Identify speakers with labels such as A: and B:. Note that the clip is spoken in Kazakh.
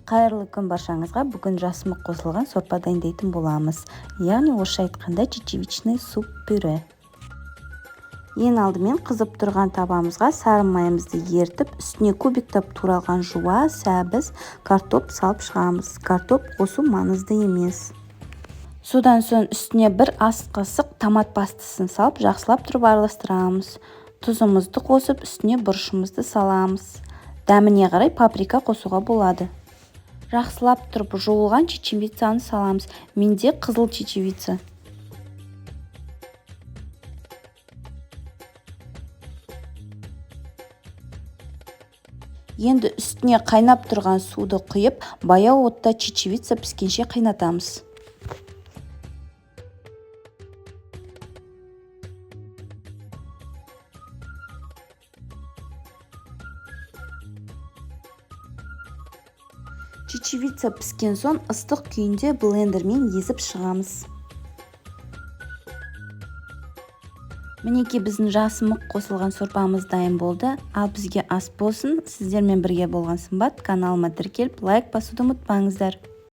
A: Қайырлы күн баршаңызға. Бүгін жасымық қосылған сорпа дайындайтын боламыз. Яғни орысша айтқанда чечевичный суп пюре. Ең алдымен қызып тұрған табамызға сары майымызды ертіп, үстіне кубиктап туралған жуа, сәбіз, картоп салып шығамыз. Картоп қосу маңызды емес. Содан соң үстіне бір ас қасық томат пастасын салып, жақсылап тұрып араластырамыз. Тұзымызды қосып, үстіне бұрышымызды саламыз. Дәміне қарай паприка қосуға болады. Жақсылап тұрып жуылған чечевицаны саламыз. Менде қызыл чечевица. Енді үстіне қайнап тұрған суды құйып, баяу отта чечевица піскенше қайнатамыз. Чечевица піскен соң ыстық күйінде блендермен езіп шығамыз. Мінекей біздің жасымық қосылған сорпамыз дайын болды. Ал бізге ас болсын. Сіздермен бірге болған Сымбат. Каналыма тіркеліп, лайк басуды ұмытпаңыздар.